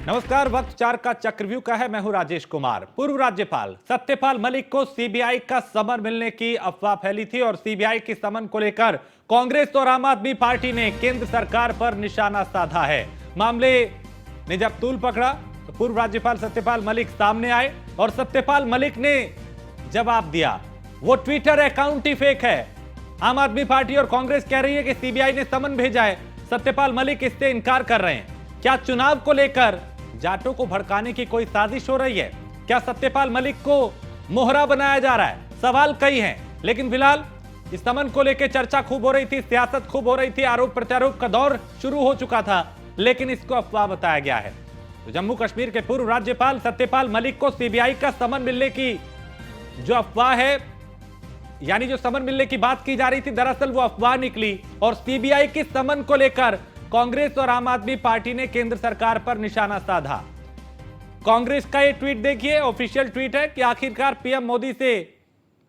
नमस्कार, वक्त 4 का चक्रव्यूह का है। मैं हूं राजेश कुमार। पूर्व राज्यपाल सत्यपाल मलिक को सीबीआई का समन मिलने की अफवाह फैली थी और सीबीआई के समन को लेकर कांग्रेस और आम आदमी पार्टी ने केंद्र सरकार पर निशाना साधा है। मामले ने जब तूल पकड़ा तो पूर्व राज्यपाल सत्यपाल मलिक सामने आए और सत्यपाल मलिक ने जवाब दिया। वो ट्विटर अकाउंट ही फेक है। आम आदमी पार्टी और कांग्रेस कह रही है कि सीबीआई ने समन भेजा है, सत्यपाल मलिक इससे इनकार कर रहे हैं। क्या चुनाव को लेकर जाटों को भड़काने की कोई साजिश हो रही है? क्या सत्यपाल मलिक को मोहरा बनाया जा रहा है? सवाल कई हैं, लेकिन फिलहाल इस समन को लेकर चर्चा खूब हो रही थी, सियासत खूब हो रही थी, आरोप प्रत्यारोप का दौर शुरू हो चुका था, लेकिन इसको अफवाह बताया गया है। तो जम्मू कश्मीर के पूर्व राज्यपाल सत्यपाल मलिक को सीबीआई का समन मिलने की जो अफवाह है, यानी जो समन मिलने की बात की जा रही थी, दरअसल वो अफवाह निकली और सीबीआई की समन को लेकर कांग्रेस और आम आदमी पार्टी ने केंद्र सरकार पर निशाना साधा। कांग्रेस का ये ट्वीट देखिए, ऑफिशियल ट्वीट है कि आखिरकार पीएम मोदी से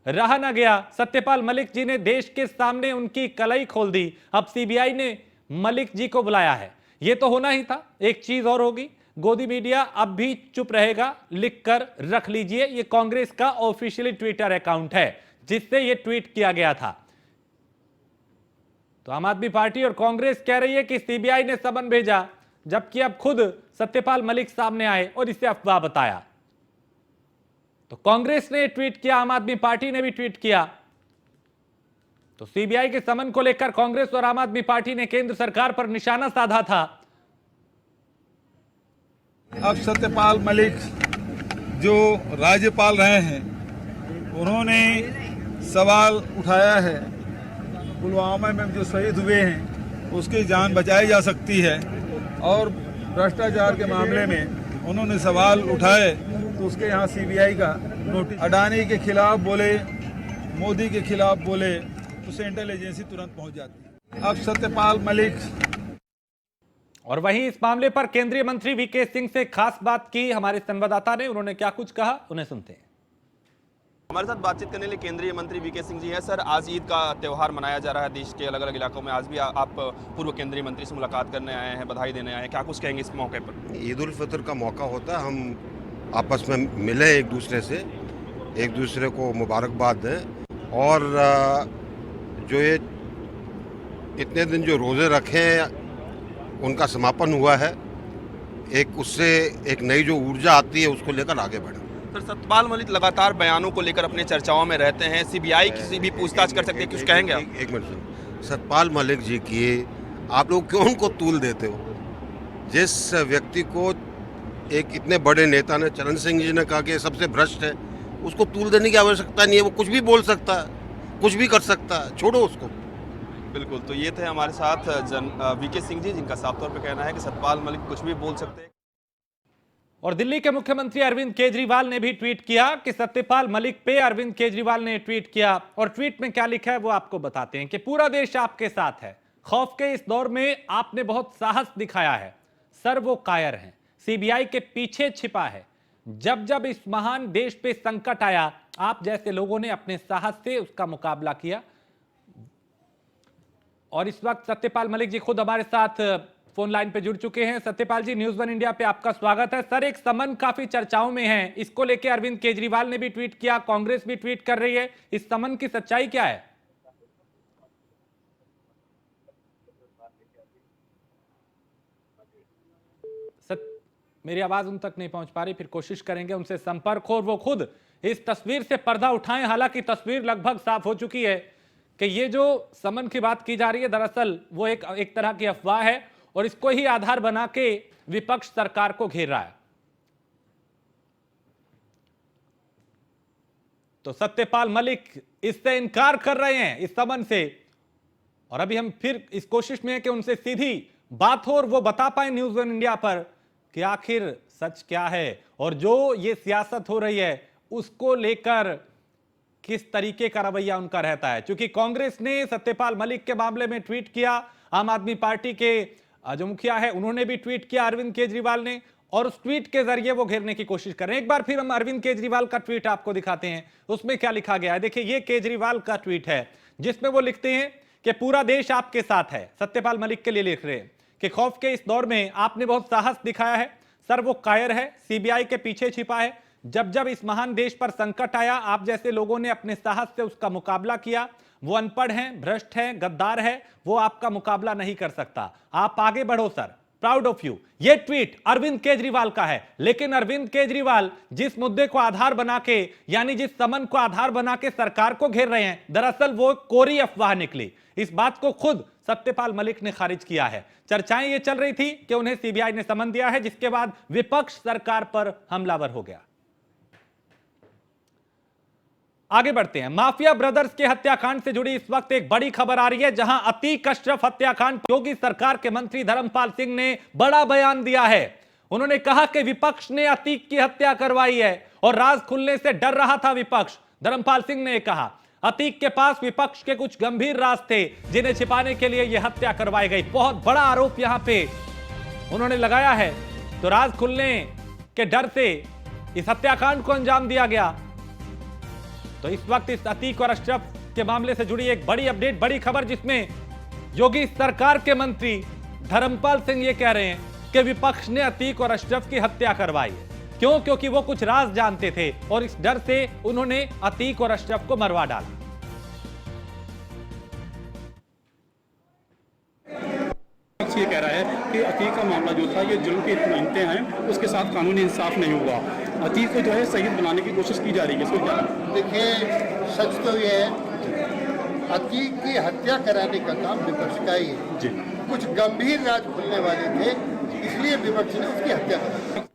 रहा न गया, सत्यपाल मलिक जी ने देश के सामने उनकी कलई खोल दी। अब सीबीआई ने मलिक जी को बुलाया है। यह तो होना ही था। एक चीज और होगी, गोदी मीडिया अब भी चुप रहेगा, लिखकर रख लीजिए। यह कांग्रेस का ऑफिशियली ट्विटर अकाउंट है जिससे यह ट्वीट किया गया था। तो आम आदमी पार्टी और कांग्रेस कह रही है कि सीबीआई ने समन भेजा, जबकि अब खुद सत्यपाल मलिक सामने आए और इसे अफवाह बताया। तो कांग्रेस ने ट्वीट किया, आम आदमी पार्टी ने भी ट्वीट किया। तो सीबीआई के समन को लेकर कांग्रेस और आम आदमी पार्टी ने केंद्र सरकार पर निशाना साधा था। अब सत्यपाल मलिक जो राज्यपाल रहे हैं, उन्होंने सवाल उठाया है पुलवामा में जो शहीद हुए हैं उसकी जान बचाई जा सकती है, और भ्रष्टाचार के मामले में उन्होंने सवाल उठाए तो उसके यहाँ सीबीआई का नोटिस। अडानी के खिलाफ बोले, मोदी के खिलाफ बोले तो सेंट्रल एजेंसी तुरंत पहुंच जाती है। अब सत्यपाल मलिक। और वहीं इस मामले पर केंद्रीय मंत्री वीके सिंह से खास बात की हमारे संवाददाता ने। उन्होंने क्या कुछ कहा, उन्हें सुनते हैं। हमारे साथ बातचीत करने के लिए केंद्रीय मंत्री वीके सिंह जी हैं। सर, आज ईद का त्यौहार मनाया जा रहा है देश के अलग अलग इलाकों में। आज भी आप पूर्व केंद्रीय मंत्री से मुलाकात करने आए हैं, बधाई देने आए हैं, क्या कुछ कहेंगे इस मौके पर? ईद उल फितर का मौका होता है, हम आपस में मिले एक दूसरे से, एक दूसरे को मुबारकबाद दें। और जो ये इतने दिन जो रोज़े रखे हैं उनका समापन हुआ है, एक उससे एक नई जो ऊर्जा आती है उसको लेकर आगे बढ़ें। सर, सत्यपाल मलिक लगातार बयानों को लेकर अपने चर्चाओं में रहते हैं, सीबीआई किसी भी पूछताछ कर सकती है, कुछ कहेंगे आप? एक मिनट सुनो, सत्यपाल मलिक जी की आप लोग क्यों उनको तूल देते हो? जिस व्यक्ति को एक इतने बड़े नेता ने, चरण सिंह जी ने कहा कि सबसे भ्रष्ट है, उसको तूल देने की आवश्यकता नहीं है। वो कुछ भी बोल सकता है, कुछ भी कर सकता है, छोड़ो उसको। बिल्कुल। तो ये थे हमारे साथ वीके सिंह जी, जिनका साफ तौर पर कहना है कि सत्यपाल मलिक कुछ भी बोल सकते हैं। और दिल्ली के मुख्यमंत्री अरविंद केजरीवाल ने भी ट्वीट किया कि सत्यपाल मलिक पे अरविंद केजरीवाल ने ट्वीट किया। और ट्वीट में क्या लिखा है वो आपको बताते हैं कि पूरा देश आपके साथ है। खौफ के इस दौर में आपने बहुत साहस दिखाया है। सर वो कायर हैं, सीबीआई के पीछे छिपा है। जब जब इस महान देश पे संकट आया, आप जैसे लोगों ने अपने साहस से उसका मुकाबला किया। और इस वक्त सत्यपाल मलिक जी खुद हमारे साथ फोन लाइन पे जुड़ चुके हैं। सत्यपाल जी, न्यूज़ वन इंडिया पे आपका स्वागत है। सर, एक समन काफी चर्चाओं में है, इसको लेके अरविंद केजरीवाल ने भी ट्वीट किया, कांग्रेस भी ट्वीट कर रही है। इस समन की सच्चाई क्या है? मेरी आवाज उन तक नहीं पहुंच पा रही, फिर कोशिश करेंगे उनसे संपर्क हो और वो खुद इस तस्वीर से पर्दा उठाएं। हालांकि तस्वीर लगभग साफ हो चुकी है कि ये जो समन की बात की जा रही है, दरअसल वो एक तरह की अफवाह है और इसको ही आधार बना के विपक्ष सरकार को घेर रहा है। तो सत्यपाल मलिक इससे इनकार कर रहे हैं, इस समन से। और अभी हम फिर इस कोशिश में हैं कि उनसे सीधी बात हो और वो बता पाए न्यूज़ वन इंडिया पर कि आखिर सच क्या है और जो ये सियासत हो रही है उसको लेकर किस तरीके का रवैया उनका रहता है। क्योंकि कांग्रेस ने सत्यपाल मलिक के मामले में ट्वीट किया, आम आदमी पार्टी के जो मुखिया है उन्होंने भी ट्वीट किया, अरविंद केजरीवाल ने, और उस ट्वीट के जरिए वो घेरने की कोशिश कर रहे हैं। एक बार फिर हम अरविंद केजरीवाल का ट्वीट आपको दिखाते हैं, उसमें क्या लिखा गया है। देखिए, ये केजरीवाल का ट्वीट है जिसमें वो लिखते हैं कि पूरा देश आपके साथ है। सत्यपाल मलिक के लिए लिख रहे हैं कि खौफ के इस दौर में आपने बहुत साहस दिखाया है। सर वो कायर है, सीबीआई के पीछे छिपा है। जब जब इस महान देश पर संकट आया, आप जैसे लोगों ने अपने साहस से उसका मुकाबला किया। वो अनपढ़ हैं, भ्रष्ट हैं, गद्दार है, वो आपका मुकाबला नहीं कर सकता। आप आगे बढ़ो सर, प्राउड ऑफ यू। ये ट्वीट अरविंद केजरीवाल का है, लेकिन अरविंद केजरीवाल जिस मुद्दे को आधार बना के, यानी जिस समन को आधार बना के सरकार को घेर रहे हैं, दरअसल वो कोरी अफवाह निकली। इस बात को खुद सत्यपाल मलिक ने खारिज किया है। चर्चाएं ये चल रही थी कि उन्हें सीबीआई ने समन दिया है, जिसके बाद विपक्ष सरकार पर हमलावर हो गया। आगे बढ़ते हैं। माफिया ब्रदर्स के हत्याकांड से जुड़ी इस वक्त एक बड़ी खबर आ रही है, जहां अतीक अशरफ हत्याकांड योगी सरकार के मंत्री धर्मपाल सिंह ने बड़ा बयान दिया है। उन्होंने कहा कि विपक्ष ने अतीक की हत्या करवाई है और राज खुलने से डर रहा था विपक्ष। धर्मपाल सिंह ने कहा अतीक के पास विपक्ष के कुछ गंभीर राज थे, जिन्हें छिपाने के लिए यह हत्या करवाई गई। बहुत बड़ा आरोप यहां पे उन्होंने लगाया है। तो राज खुलने के डर से इस हत्याकांड को अंजाम दिया गया। तो इस वक्त इस अतीक और अशरफ के मामले से जुड़ी एक बड़ी अपडेट, बड़ी खबर, जिसमें योगी सरकार के मंत्री धर्मपाल सिंह ये कह रहे हैं कि विपक्ष ने अतीक और अशरफ की हत्या करवाई है। क्यों? क्योंकि वो कुछ राज जानते थे और इस डर से उन्होंने अतीक और अशरफ को मरवा डाला। ये कह रहा है कि अतीक का मामला जो था ये जुल्म के इंतहा हैं, उसके साथ कानूनी इंसाफ नहीं हुआ। अतीक को जो है शहीद बनाने की कोशिश की जा रही है। इसको क्या देखिए, सच तो ये है अतीक की हत्या कराने का काम विपक्ष का ही है जी। कुछ गंभीर राज खुलने वाले थे, इसलिए विपक्ष ने उसकी हत्या करा।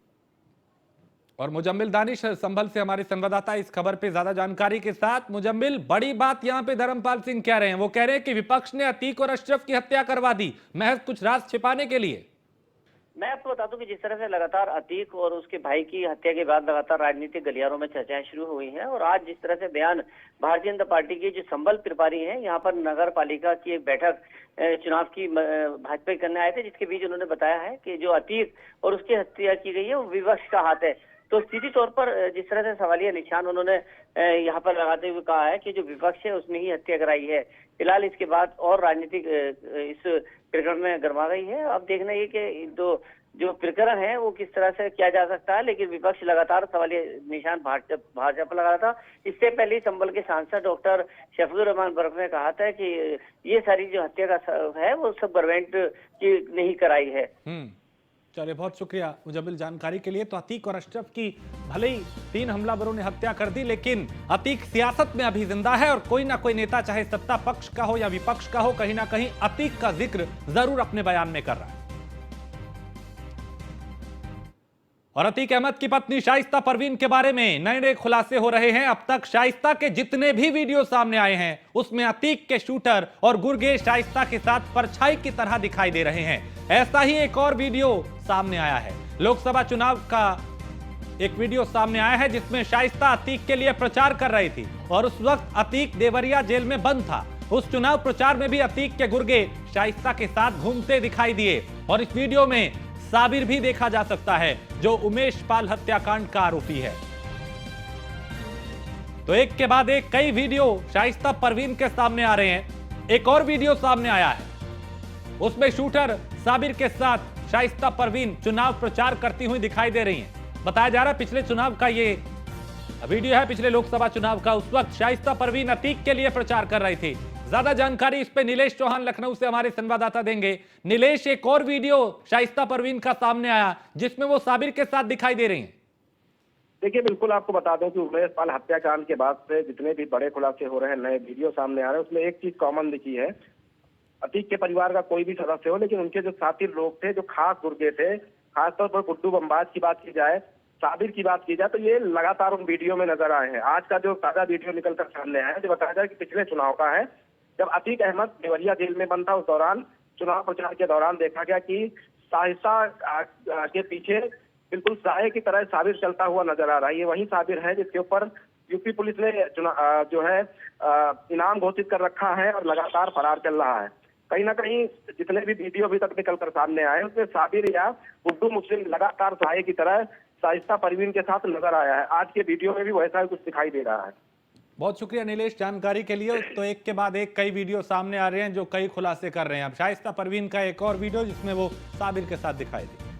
और मुजम्मिल दानिश संभल से हमारे संवाददाता इस खबर पे ज्यादा जानकारी के साथ। मुजम्मिल, बड़ी बात यहां पे धर्मपाल सिंह कह रहे हैं, वो कह रहे हैं कि विपक्ष ने अतीक और अशरफ की हत्या करवा दी महज कुछ राज छिपाने के लिए। मैं आपको बता दूं कि जिस तरह से लगातार अतीक और उसके भाई की हत्या के बाद लगातार राजनीतिक गलियारों में चर्चाएं शुरू हुई हैं, और आज जिस तरह से बयान भारतीय जनता पार्टी के जो संबल प्रभारी हैं यहाँ पर नगर पालिका की एक बैठक चुनाव की भाजपा करने आए थे, जिसके बीच उन्होंने बताया है कि जो अतीक और उसकी हत्या की गई है वो विपक्ष का हाथ है। तो सीधी तौर पर जिस तरह से सवालिया निशान उन्होंने यहाँ पर लगाते हुए कहा है कि जो विपक्ष है उसने ही हत्या कराई है। फिलहाल इसके बाद और राजनीतिक इस प्रकरण में गर्मा गई है। अब देखना ये कि जो प्रकरण है वो किस तरह से किया जा सकता है, लेकिन विपक्ष लगातार सवालिया निशान भाजपा पर लगा रहा था। इससे पहले संभल के सांसद डॉक्टर शफीकुर रहमान बर्क ने कहा था कि ये सारी जो हत्या का है वो सब गवर्नमेंट की नहीं कराई है। चलिए, बहुत शुक्रिया मुजम्मिल जानकारी के लिए। तो अतीक और अशरफ की भले ही 3 हमलावरों ने हत्या कर दी, लेकिन अतीक सियासत में अभी जिंदा है और कोई ना कोई नेता, चाहे सत्ता पक्ष का हो या विपक्ष का हो, कहीं ना कहीं अतीक का जिक्र जरूर अपने बयान में कर रहा है। और अतीक अहमद की पत्नी शाइस्ता परवीन के बारे में नए नए खुलासे हो रहे हैं। अब तक शाइस्ता के जितने भी वीडियो सामने आए हैं उसमें अतीक के शूटर और गुरगेज शाइस्ता के साथ परछाई की तरह दिखाई दे रहे हैं। ऐसा ही एक और वीडियो सामने आया है। लोकसभा चुनाव का एक वीडियो सामने आया है जिसमें शाइस्ता अतीक के लिए प्रचार कर रही थी और उस वक्त अतीक देवरिया जेल में बंद था। उस चुनाव प्रचार में भी अतीक के गुर्गे शाइस्ता के साथ घूमते दिखाई दिए और इस वीडियो में साबिर भी देखा जा सकता है, जो उमेश पाल हत्याकांड का आरोपी है। तो एक के बाद एक कई वीडियो शाइस्ता परवीन के सामने आ रहे हैं। एक और वीडियो सामने आया है, उसमें शूटर साबिर के साथ शाइस्ता परवीन चुनाव प्रचार करती हुई दिखाई दे रही हैं। बताया जा रहा है पिछले चुनाव का ये वीडियो है, पिछले लोकसभा चुनाव का। उस वक्त शाइस्ता परवीन अतीक के लिए प्रचार कर रही थी। ज्यादा जानकारी इस पे नीलेश चौहान लखनऊ से हमारे संवाददाता देंगे। नीलेश, एक और वीडियो शाइस्ता परवीन का सामने आया जिसमें वो साबिर के साथ दिखाई दे रही हैं। देखिए, बिल्कुल आपको बता दें कि उमेश पाल हत्याकांड के बाद से जितने भी बड़े खुलासे हो रहे हैं, नए वीडियो सामने आ रहे हैं, उसमें एक चीज कॉमन दिखी है। अतीक के परिवार का कोई भी सदस्य हो, लेकिन उनके जो साथी लोग थे, जो खास गुर्गे थे, खासतौर पर गुड्डू बम्बाज की बात की जाए, साबिर की बात की जाए, तो ये लगातार उन वीडियो में नजर आए हैं। आज का जो ताजा वीडियो निकलकर सामने आया है, जो बताया जाए कि पिछले चुनाव का है, जब अतीक अहमद देवरिया जेल में बंद था, उस दौरान चुनाव प्रचार के दौरान देखा गया कि शाइस्ता के पीछे बिल्कुल साये की तरह साबिर चलता हुआ नजर आ रहा है। ये वही साबिर है जिसके ऊपर यूपी पुलिस ने जो है इनाम घोषित कर रखा है और लगातार फरार चल रहा है। कहीं ना कहीं जितने भी वीडियो अभी तक निकल कर सामने आए उसमें साबिर या गुड्डू मुस्लिम लगातार साये की तरह शाइस्ता परवीन के साथ नजर आया है। आज के वीडियो में भी वैसा ही कुछ दिखाई दे रहा है। बहुत शुक्रिया नीलेश जानकारी के लिए। तो एक के बाद एक कई वीडियो सामने आ रहे हैं जो कई खुलासे कर रहे हैं। अब शाइस्ता परवीन का एक और वीडियो जिसमें वो साबिर के साथ दिखाई दी।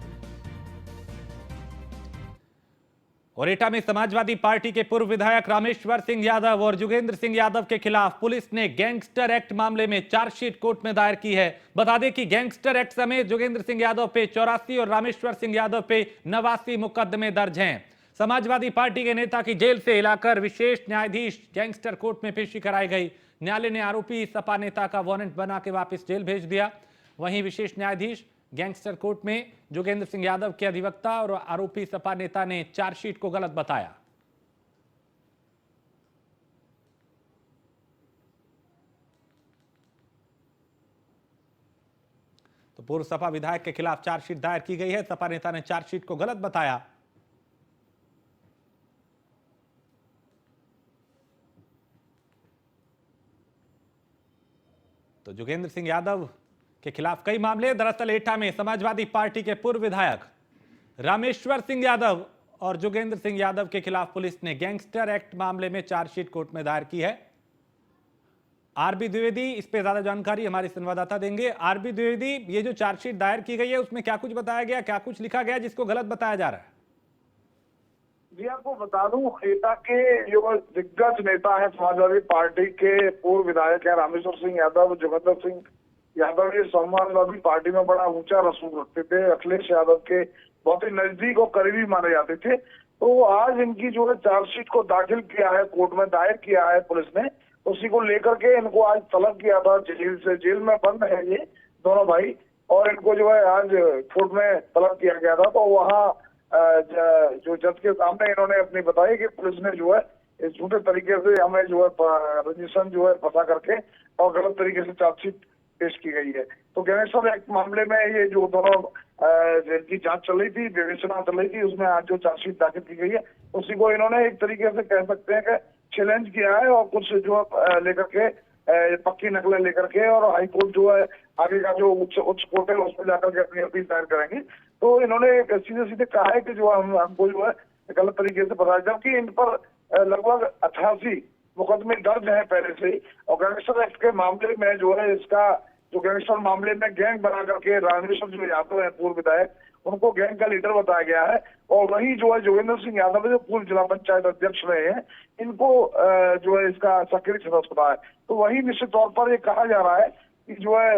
और एटा में समाजवादी पार्टी के पूर्व विधायक रामेश्वर सिंह यादव और जोगेंद्र सिंह यादव के खिलाफ पुलिस ने गैंगस्टर एक्ट मामले में चार्जशीट कोर्ट में दायर की है। बता दें कि गैंगस्टर एक्ट समेत जोगेंद्र सिंह यादव पे 84 और रामेश्वर सिंह यादव पे 89 मुकदमे दर्ज हैं। समाजवादी पार्टी के नेता की जेल से लाकर विशेष न्यायाधीश गैंगस्टर कोर्ट में पेशी कराई गई। न्यायालय ने आरोपी सपा नेता का वारंट बना के वापस जेल भेज दिया। वहीं विशेष न्यायाधीश गैंगस्टर कोर्ट में जोगेंद्र सिंह यादव के अधिवक्ता और आरोपी सपा नेता ने चार्जशीट को गलत बताया। तो पूर्व सपा विधायक के खिलाफ चार्जशीट दायर की गई है। सपा नेता ने चार्जशीट को गलत बताया। तो जोगेंद्र सिंह यादव के खिलाफ कई मामले। दरअसल एटा में समाजवादी पार्टी के पूर्व विधायक रामेश्वर सिंह यादव और जोगेंद्र सिंह यादव के खिलाफ पुलिस ने गैंगस्टर एक्ट मामले में चार्जशीट कोर्ट में दायर की है। आरबी द्विवेदी इस पे ज्यादा जानकारी हमारे संवाददाता देंगे। आरबी द्विवेदी, ये जो चार्जशीट दायर की गई है उसमें क्या कुछ बताया गया, क्या कुछ लिखा गया जिसको गलत बताया जा रहा है? जी आपको बता दूं, एटा के जो दिग्गज नेता है समाजवादी पार्टी के पूर्व विधायक है रामेश्वर सिंह यादव, जोगेंद्र सिंह यादव, ये समाजवादी पार्टी में बड़ा ऊंचा रसूख रखते थे। अखिलेश यादव के बहुत ही नजदीक और करीबी माने जाते थे। तो आज इनकी जो है चार्जशीट को दाखिल किया है, कोर्ट में दायर किया है पुलिस ने। उसी को लेकर के इनको आज तलब किया था जेल से। जेल में बंद है ये दोनों भाई, और इनको जो है आज कोर्ट में तलब किया गया था। तो वहाँ जो जज के सामने इन्होंने अपनी बताई कि पुलिस ने जो है इस झूठे तरीके से हमें जो है रजिस्ट्रेशन जो है फंसा करके और गलत तरीके से चार्जशीट पेश की गई है। तो गैंगस्टर एक्ट मामले में ये जो दोनों जिनकी जांच चल रही थी, विवेचना चल रही थी, उसमें आज जो चार्जशीट दाखिल की गई है उसी को इन्होंने एक तरीके से कह सकते हैं कि चैलेंज किया है, और कुछ जो लेकर के पक्की नकलें लेकर के, और हाई कोर्ट जो है आगे का जो उच्च कोर्ट है उसमें जाकर के अपनी अपील दायर करेंगे। तो इन्होंने सीधे सीधे कहा है कि जो हमको जो है गलत तरीके से पता, जबकि इन पर लगभग 88 मुकदमे दर्ज है पहले से ही। और गैंगस्टर एक्ट के मामले में जो है इसका जो गैंगस्टर मामले में गैंग बना करके रामेश्वर जो यादव है पूर्व विधायक, उनको गैंग का लीडर बताया गया है। और वही जो है जोगेंद्र सिंह यादव जो पूर्व जिला पंचायत अध्यक्ष रहे हैं, इनको जो है इसका सक्रिय सदस्य पता है। तो वही निश्चित तौर पर ये कहा जा रहा है कि जो है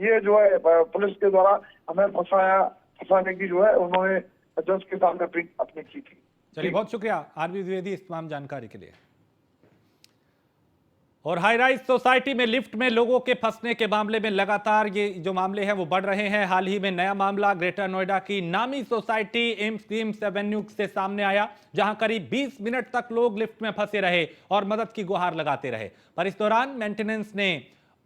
ये जो है पुलिस के द्वारा हमें फंसाने की जो है उन्होंने जज के सामने अपनी की थी। चलिए, बहुत शुक्रिया आरबी द्विवेदी इस तमाम जानकारी के लिए। और हाई राइज सोसाइटी में लिफ्ट में लोगों के फंसने के मामले में लगातार ये जो मामले हैं वो बढ़ रहे हैं। हाल ही में नया मामला ग्रेटर नोएडा की नामी सोसाइटी एम्स एवेन्यू से सामने आया, जहां करीब 20 मिनट तक लोग लिफ्ट में फंसे रहे और मदद की गुहार लगाते रहे, पर इस दौरान मेंटेनेंस ने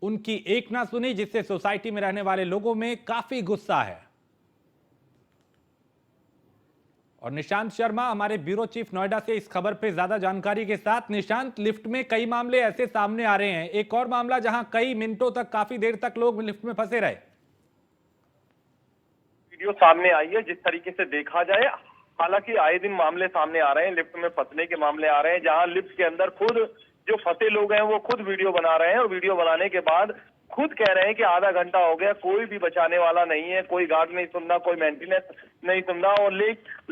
उनकी एक ना सुनी, जिससे सोसाइटी में रहने वाले लोगों में काफी गुस्सा है। और निशांत शर्मा हमारे ब्यूरो चीफ नोएडा से इस खबर पे ज्यादा जानकारी के साथ। निशांत, लिफ्ट में कई मामले ऐसे सामने आ रहे हैं, एक और मामला जहां कई मिनटों तक, काफी देर तक लोग लिफ्ट में फंसे रहे। वीडियो सामने आई है, जिस तरीके से देखा जाए, हालांकि आए दिन मामले सामने आ रहे हैं, लिफ्ट में फंसने के मामले आ रहे हैं, जहां लिफ्ट के अंदर खुद जो फंसे लोग हैं वो खुद वीडियो बना रहे हैं, और वीडियो बनाने के बाद खुद कह रहे हैं कि आधा घंटा हो गया, कोई भी बचाने वाला नहीं है, कोई गार्ड नहीं सुन रहा, कोई मेंटेनेंस नहीं सुन रहा। और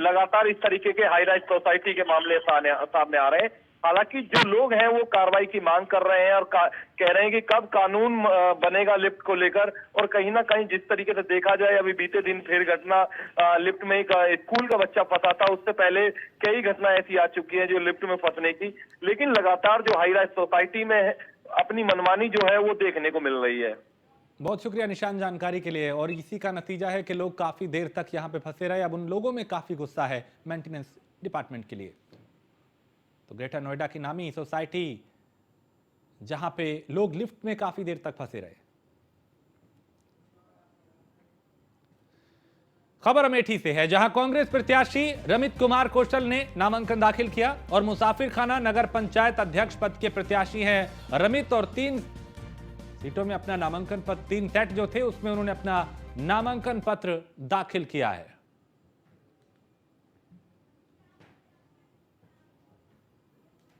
लगातार इस तरीके के हाई राइज सोसाइटी के मामले सामने आ रहे हैं। हालांकि जो लोग हैं वो कार्रवाई की मांग कर रहे हैं और कह रहे हैं कि कब कानून बनेगा लिफ्ट को लेकर। और कहीं ना कहीं जिस तरीके से देखा जाए, अभी बीते दिन फिर घटना लिफ्ट में एक स्कूल का बच्चा फंसा था, उससे पहले कई घटना ऐसी आ चुकी है जो लिफ्ट में फंसने की। लेकिन लगातार जो हाई राइज सोसाइटी में है, अपनी मनमानी जो है वो देखने को मिल रही है। बहुत शुक्रिया निशान जानकारी के लिए। और इसी का नतीजा है कि लोग काफी देर तक यहां पे फंसे रहे। अब उन लोगों में काफी गुस्सा है मेंटेनेंस डिपार्टमेंट के लिए। तो ग्रेटर नोएडा की नामी सोसाइटी जहां पे लोग लिफ्ट में काफी देर तक फंसे रहे। खबर अमेठी से है, जहां कांग्रेस प्रत्याशी रमित कुमार कौशल ने नामांकन दाखिल किया और मुसाफिर खाना नगर पंचायत अध्यक्ष पद के प्रत्याशी हैं रमित, और 3 सीटों में अपना नामांकन पत्र, 3 सेट जो थे उसमें उन्होंने अपना नामांकन पत्र दाखिल किया है।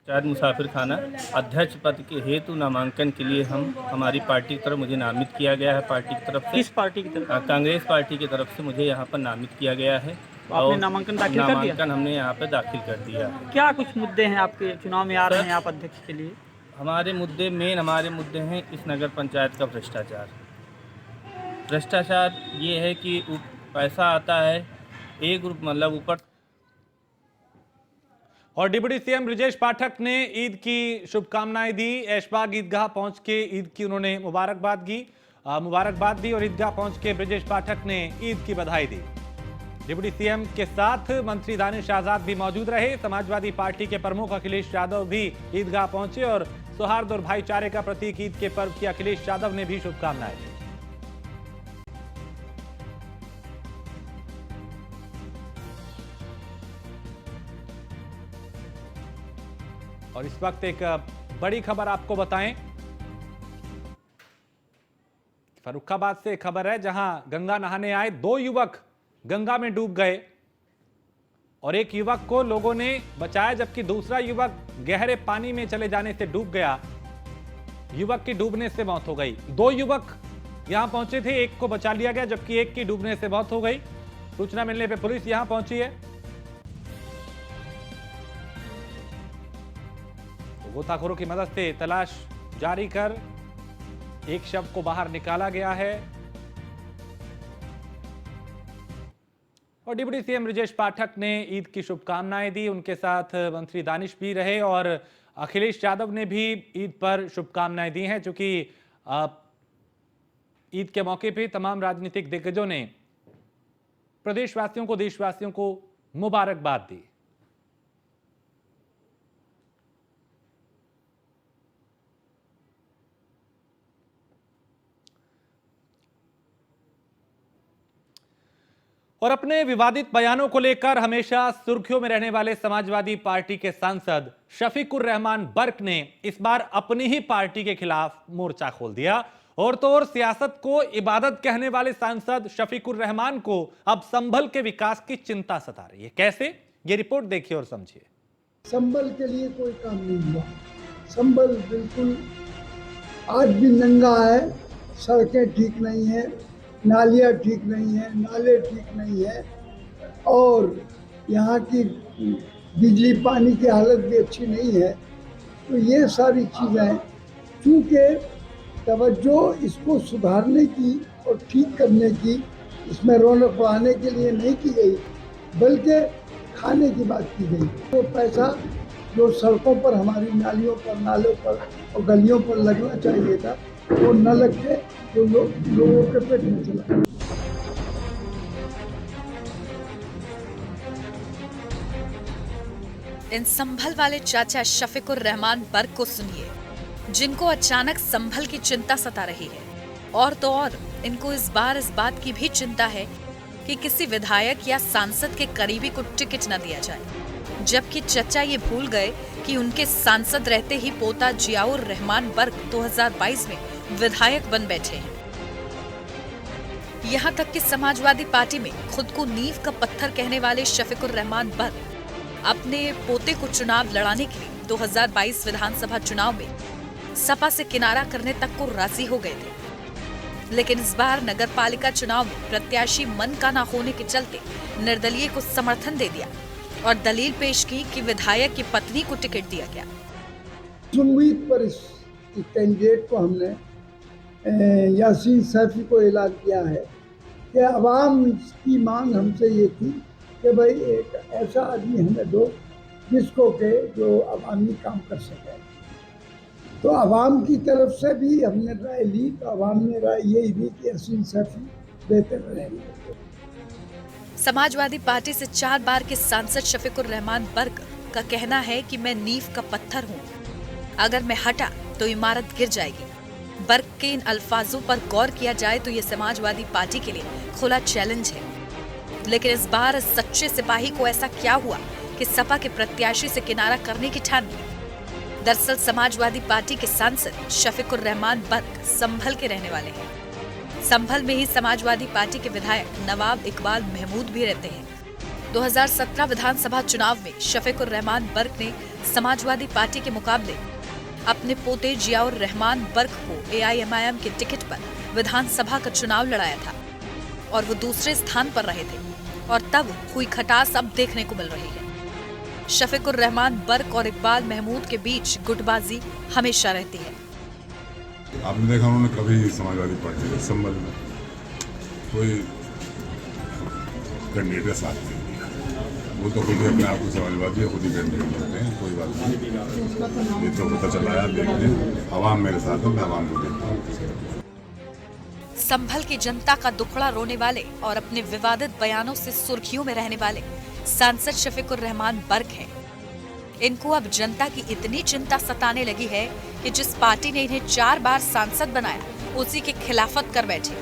पंचायत मुसाफिर खाना अध्यक्ष पद के हेतु नामांकन के लिए हमारी पार्टी की तरफ मुझे नामित किया गया है। पार्टी की तरफ से, किस पार्टी की तरफ? कांग्रेस पार्टी की तरफ से मुझे यहाँ पर नामित किया गया है। आपने नामांकन दाखिल कर दिया? नामांकन हमने यहाँ पे दाखिल कर दिया। क्या कुछ मुद्दे हैं आपके चुनाव में आ रहे हैं आप अध्यक्ष के लिए? हमारे मुद्दे हैं इस नगर पंचायत का भ्रष्टाचार। भ्रष्टाचार ये है कि पैसा आता है एक मतलब ऊपर। और डिप्टी सीएम ब्रजेश पाठक ने ईद की शुभकामनाएं दी। ऐशबाग ईदगाह पहुंच के ईद की उन्होंने मुबारकबाद दी और ईदगाह पहुंच के ब्रजेश पाठक ने ईद की बधाई दी। डिप्टी सीएम के साथ मंत्री दानिश आजाद भी मौजूद रहे। समाजवादी पार्टी के प्रमुख अखिलेश यादव भी ईदगाह पहुंचे और सौहार्द और भाईचारे का प्रतीक ईद के पर्व की अखिलेश यादव ने भी शुभकामनाएं दी। और इस वक्त एक बड़ी खबर आपको बताएं, फर्रुखाबाद से खबर है, जहां गंगा नहाने आए 2 युवक गंगा में डूब गए और एक युवक को लोगों ने बचाया, जबकि दूसरा युवक गहरे पानी में चले जाने से डूब गया। युवक की डूबने से मौत हो गई। 2 युवक यहां पहुंचे थे, एक को बचा लिया गया, जबकि एक की डूबने से मौत हो गई। सूचना मिलने पर पुलिस यहां पहुंची है। गोताखोरों की मदद से तलाश जारी कर एक शव को बाहर निकाला गया है। और डिप्टी सीएम ब्रजेश पाठक ने ईद की शुभकामनाएं दी। उनके साथ मंत्री दानिश भी रहे और अखिलेश यादव ने भी ईद पर शुभकामनाएं दी हैं, चूंकि ईद के मौके पर तमाम राजनीतिक दिग्गजों ने प्रदेशवासियों को, देशवासियों को मुबारकबाद दी। और अपने विवादित बयानों को लेकर हमेशा सुर्खियों में रहने वाले समाजवादी पार्टी के सांसद शफीकुर रहमान बर्क ने इस बार अपनी ही पार्टी के खिलाफ मोर्चा खोल दिया। और तो और सियासत को इबादत कहने वाले सांसद शफीकुर रहमान को अब संभल के विकास की चिंता सता रही है। कैसे, ये रिपोर्ट देखिए और समझिए। संभल के लिए कोई काम नहीं हुआ। संभल बिल्कुल आज भी नंगा है, सड़कें ठीक नहीं है, नालियाँ ठीक नहीं है, नाले ठीक नहीं है और यहाँ की बिजली पानी की हालत भी अच्छी नहीं है। तो ये सारी चीज़ें चूँकि तवज्जो इसको सुधारने की और ठीक करने की, इसमें रौनक बढ़ाने के लिए नहीं की गई, बल्कि खाने की बात की गई। वो पैसा जो सड़कों पर, हमारी नालियों पर, नालों पर और गलियों पर लगना चाहिए था, वो न लग के जो लोगों के पेट में चला। इन संभल वाले चाचा शफीकुर रहमान बर्क को सुनिए, जिनको अचानक संभल की चिंता सता रही है। और तो और इनको इस बार इस बात की भी चिंता है कि किसी विधायक या सांसद के करीबी को टिकट न दिया जाए, जबकि चचा ये भूल गए कि उनके सांसद रहते ही पोता जियाउर रहमान बर्क 2022 में विधायक बन बैठे हैं। यहाँ तक कि समाजवादी पार्टी में खुद को नींव का पत्थर कहने वाले शफीकुर रहमान बर्क अपने पोते को चुनाव लड़ाने के लिए 2022 विधानसभा चुनाव में सपा से किनारा करने तक को राजी हो गए थे। लेकिन इस बार नगर पालिका चुनाव में प्रत्याशी मन का न होने के चलते निर्दलीय को समर्थन दे दिया और दलील पेश की कि विधायक की पत्नी को टिकट दिया गया। उम्मीद पर इस कैंडिडेट को हमने यासीन सैफी को ऐलान किया है कि अवाम की मांग हमसे ये थी कि भाई एक ऐसा आदमी हमें दो जिसको के जो अवामी काम कर सके। तो अवाम की तरफ से भी हमने राय ली, तो अवाम ने राय यही दी कि यासीन सैफी बेहतर रहेंगे। समाजवादी पार्टी से 4 बार के सांसद शफीकुर रहमान बर्क का कहना है कि मैं नींव का पत्थर हूँ, अगर मैं हटा तो इमारत गिर जाएगी। बर्क के इन अल्फाजों पर गौर किया जाए तो ये समाजवादी पार्टी के लिए खुला चैलेंज है। लेकिन इस बार सच्चे सिपाही को ऐसा क्या हुआ कि सपा के प्रत्याशी से किनारा करने की ठान ली। दरअसल समाजवादी पार्टी के सांसद शफीकुर रहमान बर्क संभल के रहने वाले हैं। संभल में ही समाजवादी पार्टी के विधायक नवाब इकबाल महमूद भी रहते हैं। 2017 विधानसभा चुनाव में शफीकुर रहमान बर्क ने समाजवादी पार्टी के मुकाबले अपने पोते जियाउर रहमान बर्क को AIMIM के टिकट पर विधानसभा का चुनाव लड़ाया था और वो दूसरे स्थान पर रहे थे। और तब हुई खटास अब देखने को मिल रही है। शफीकुर रहमान बर्क और इकबाल महमूद के बीच गुटबाजी हमेशा रहती है। आपने देखा उन्होंने कभी समाजवादी पार्टी के संबल में कोई कैंडिडेट का साथ नहीं दिया। वो तो खुद ही अपने आप को समाजवादी खुद ही कैंडिडेट करते हैं, कोई बात नहीं। ये तो पता चला है, देख लें। आवाम मेरे साथ है, मैं आवाम को देखता हूँ। संभल की जनता का दुखड़ा रोने वाले और अपने विवादित बयानों से सुर्खियों में रहने वाले सांसद शफीकुर रहमान बर्क हैं। इनको अब जनता की इतनी चिंता सताने लगी है कि जिस पार्टी ने इन्हें 4 बार सांसद बनाया उसी की खिलाफत कर बैठे।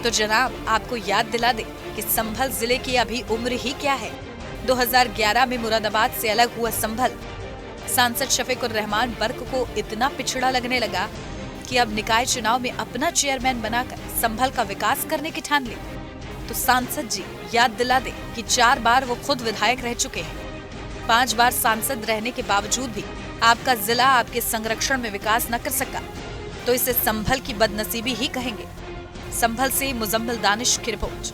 तो जनाब, आपको याद दिला दे कि संभल जिले की अभी उम्र ही क्या है। 2011 में मुरादाबाद से अलग हुआ संभल सांसद शफीकुर रहमान बर्क को इतना पिछड़ा लगने लगा कि अब निकाय चुनाव में अपना चेयरमैन बनाकर संभल का विकास करने की ठान ली। तो सांसद जी, याद दिला दे कि 4 बार वो खुद विधायक रह चुके हैं। 5 बार सांसद रहने के बावजूद भी आपका जिला आपके संरक्षण में विकास न कर सका, तो इसे संभल की बदनसीबी ही कहेंगे। संभल से मुजम्मिल दानिश की रिपोर्ट।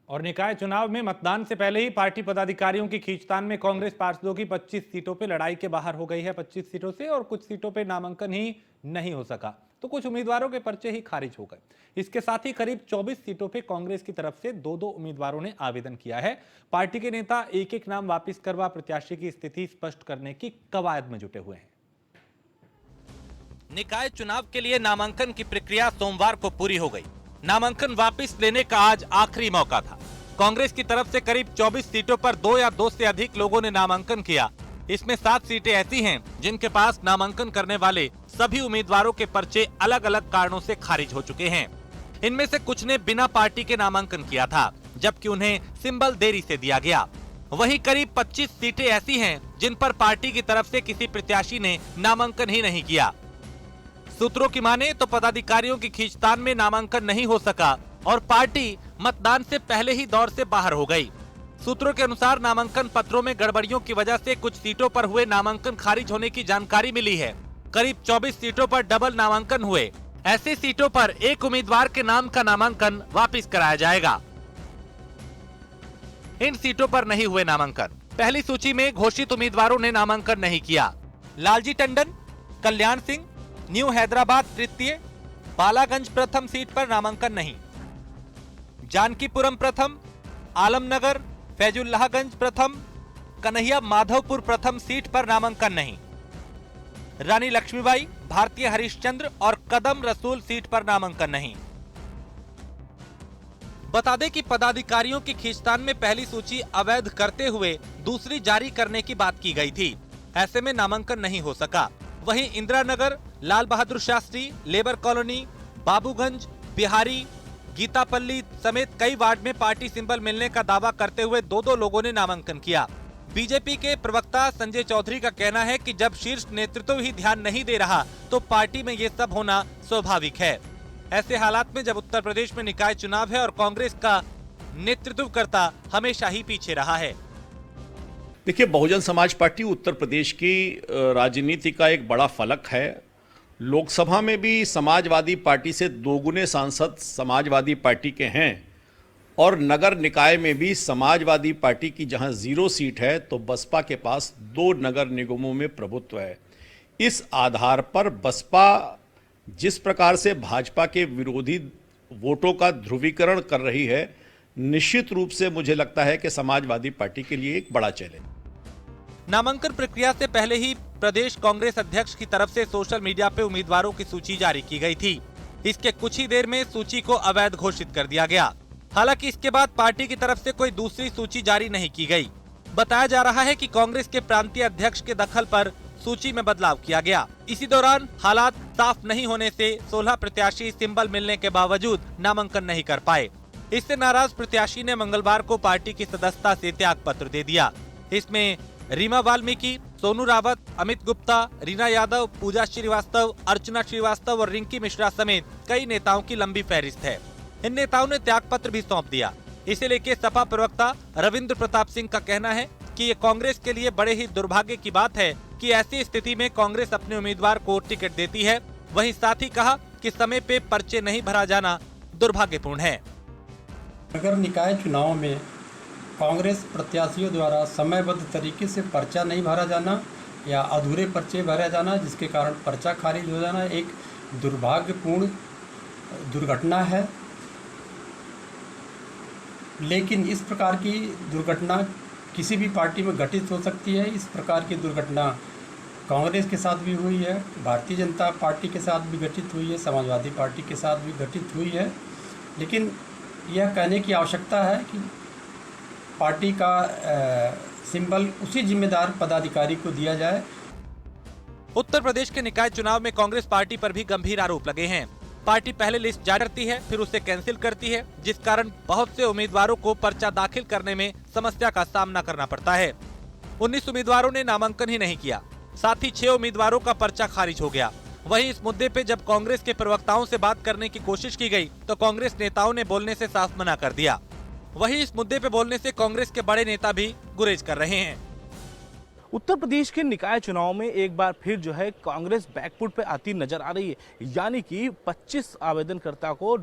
और निकाय चुनाव में मतदान से पहले ही पार्टी पदाधिकारियों की खींचतान में कांग्रेस पार्षदों की 25 सीटों पे लड़ाई के बाहर हो गई है। 25 सीटों से और कुछ सीटों पे नामांकन ही नहीं हो सका, तो कुछ उम्मीदवारों के पर्चे ही खारिज हो गए। इसके साथ ही करीब 24 सीटों पे कांग्रेस की तरफ से 2-2 उम्मीदवारों ने आवेदन किया है। पार्टी के नेता एक-एक नाम वापिस करवा प्रत्याशी की स्थिति स्पष्ट करने की कवायद में जुटे हुए हैं। निकाय चुनाव के लिए नामांकन की प्रक्रिया सोमवार को पूरी हो गई। नामांकन वापस लेने का आज आखिरी मौका था। कांग्रेस की तरफ से करीब 24 सीटों पर 2 या 2 से अधिक लोगों ने नामांकन किया। इसमें 7 सीटें ऐसी हैं जिनके पास नामांकन करने वाले सभी उम्मीदवारों के पर्चे अलग अलग कारणों से खारिज हो चुके हैं। इनमें से कुछ ने बिना पार्टी के नामांकन किया था, जबकि उन्हें सिंबल देरी से दिया गया। वहीं करीब 25 सीटें ऐसी हैं जिन पर पार्टी की तरफ से किसी प्रत्याशी ने नामांकन ही नहीं किया। सूत्रों की माने तो पदाधिकारियों की खींचतान में नामांकन नहीं हो सका और पार्टी मतदान से पहले ही दौर से बाहर हो गई। सूत्रों के अनुसार नामांकन पत्रों में गड़बड़ियों की वजह से कुछ सीटों पर हुए नामांकन खारिज होने की जानकारी मिली है। करीब 24 सीटों पर डबल नामांकन हुए। ऐसी सीटों पर एक उम्मीदवार के नाम का नामांकन वापस कराया जाएगा। इन सीटों पर नहीं हुए नामांकन। पहली सूची में घोषित उम्मीदवारों ने नामांकन नहीं किया। लालजी टंडन, कल्याण सिंह, न्यू हैदराबाद तृतीय, बालागंज प्रथम सीट पर नामांकन नहीं। जानकीपुरम प्रथम, आलमनगर, फैजुल्लाहगंज प्रथम, कन्हैया माधवपुर प्रथम सीट पर नामांकन नहीं। रानी लक्ष्मीबाई, भारतीय हरिश्चंद्र और कदम रसूल सीट पर नामांकन नहीं। बता दें कि पदाधिकारियों की खींचतान में पहली सूची अवैध करते हुए दूसरी जारी करने की बात की गई थी। ऐसे में नामांकन नहीं हो सका। वहीं इंदिरा नगर, लाल बहादुर शास्त्री, लेबर कॉलोनी, बाबूगंज, बिहारी, गीतापल्ली समेत कई वार्ड में पार्टी सिंबल मिलने का दावा करते हुए 2-2 लोगों ने नामांकन किया। बीजेपी के प्रवक्ता संजय चौधरी का कहना है कि जब शीर्ष नेतृत्व ही ध्यान नहीं दे रहा तो पार्टी में ये सब होना स्वाभाविक है। ऐसे हालात में जब उत्तर प्रदेश में निकाय चुनाव है और कांग्रेस का नेतृत्वकर्ता हमेशा ही पीछे रहा है। देखिए, बहुजन समाज पार्टी उत्तर प्रदेश की राजनीति का एक बड़ा फलक है। लोकसभा में भी समाजवादी पार्टी से 2 गुने सांसद समाजवादी पार्टी के हैं और नगर निकाय में भी समाजवादी पार्टी की जहां 0 सीट है तो बसपा के पास 2 नगर निगमों में प्रभुत्व है। इस आधार पर बसपा जिस प्रकार से भाजपा के विरोधी वोटों का ध्रुवीकरण कर रही है, निश्चित रूप से मुझे लगता है कि समाजवादी पार्टी के लिए एक बड़ा चैलेंज। नामांकन प्रक्रिया से पहले ही प्रदेश कांग्रेस अध्यक्ष की तरफ से सोशल मीडिया पे उम्मीदवारों की सूची जारी की गई थी। इसके कुछ ही देर में सूची को अवैध घोषित कर दिया गया। हालांकि इसके बाद पार्टी की तरफ से कोई दूसरी सूची जारी नहीं की गई। बताया जा रहा है कि कांग्रेस के प्रांतीय अध्यक्ष के दखल पर सूची में बदलाव किया गया। इसी दौरान हालात साफ नहीं होने से 16 प्रत्याशी सिंबल मिलने के बावजूद नामांकन नहीं कर पाए। इससे नाराज प्रत्याशी ने मंगलवार को पार्टी की सदस्यता से त्याग पत्र दे दिया। इसमें रीमा वाल्मीकि, सोनू रावत, अमित गुप्ता, रीना यादव, पूजा श्रीवास्तव, अर्चना श्रीवास्तव और रिंकी मिश्रा समेत कई नेताओं की लंबी फहरिस्त है। इन नेताओं ने त्याग पत्र भी सौंप दिया। इसे लेकर सपा प्रवक्ता रविंद्र प्रताप सिंह का कहना है कि ये कांग्रेस के लिए बड़े ही दुर्भाग्य की बात है कि ऐसी स्थिति में कांग्रेस अपने उम्मीदवार को टिकट देती है। वहीं साथ ही कहा कि समय पे पर्चे नहीं भरा जाना दुर्भाग्यपूर्ण है। नगर निकाय चुनाव में कांग्रेस प्रत्याशियों द्वारा समयबद्ध तरीके से पर्चा नहीं भरा जाना या अधूरे पर्चे भरा जाना, जिसके कारण पर्चा खारिज हो जाना एक दुर्भाग्यपूर्ण दुर्घटना है। लेकिन इस प्रकार की दुर्घटना किसी भी पार्टी में घटित हो सकती है। इस प्रकार की दुर्घटना कांग्रेस के साथ भी हुई है, भारतीय जनता पार्टी के साथ भी घटित हुई है, समाजवादी पार्टी के साथ भी घटित हुई है। लेकिन यह कहने की आवश्यकता है कि पार्टी का सिंबल उसी जिम्मेदार पदाधिकारी को दिया जाए। उत्तर प्रदेश के निकाय चुनाव में कांग्रेस पार्टी पर भी गंभीर आरोप लगे हैं। पार्टी पहले लिस्ट जारी करती है, फिर उसे कैंसिल करती है, जिस कारण बहुत से उम्मीदवारों को पर्चा दाखिल करने में समस्या का सामना करना पड़ता है। 19 उम्मीदवारों ने नामांकन ही नहीं किया, साथ ही 6 उम्मीदवारों का पर्चा खारिज हो गया। वहीं इस मुद्दे पे जब कांग्रेस के प्रवक्ताओं से बात करने की कोशिश की गई तो कांग्रेस नेताओं ने बोलने से साफ मना कर दिया। वहीं इस मुद्दे पे बोलने से कांग्रेस के बड़े नेता भी गुरेज कर रहे हैं। उत्तर प्रदेश के निकाय चुनाव में एक बार फिर जो है कांग्रेस बैकफुट पे आती नजर आ रही है, यानी कि 25 आवेदनकर्ता को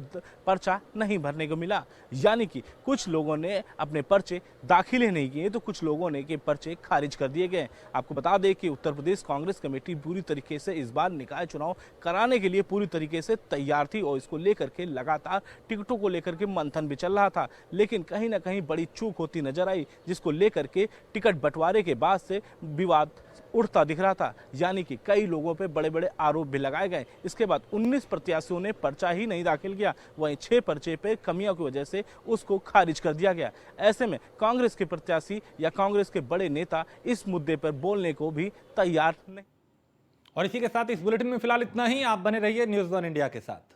पर्चा नहीं भरने को मिला, यानी कि कुछ लोगों ने अपने पर्चे दाखिल ही नहीं किए तो कुछ लोगों ने के पर्चे खारिज कर दिए गए। आपको बता दें कि उत्तर प्रदेश कांग्रेस कमेटी पूरी तरीके से इस बार निकाय चुनाव कराने के लिए पूरी तरीके से तैयार थी और इसको लेकर के लगातार टिकटों को लेकर के मंथन भी चल रहा था। लेकिन कहीं ना कहीं बड़ी चूक होती नजर आई, जिसको लेकर के टिकट बंटवारे के बाद से विवाद उठता दिख रहा था, यानी कि कई लोगों पे बड़े बड़े आरोप भी लगाए गए। इसके बाद 19 प्रत्याशियों ने पर्चा ही नहीं दाखिल किया, वहीं 6 पर्चे पे कमियों की वजह से उसको खारिज कर दिया गया। ऐसे में कांग्रेस के प्रत्याशी या कांग्रेस के बड़े नेता इस मुद्दे पर बोलने को भी तैयार नहीं। और इसी के साथ इस बुलेटिन में फिलहाल इतना ही। आप बने रहिए न्यूज़ 1 इंडिया के साथ।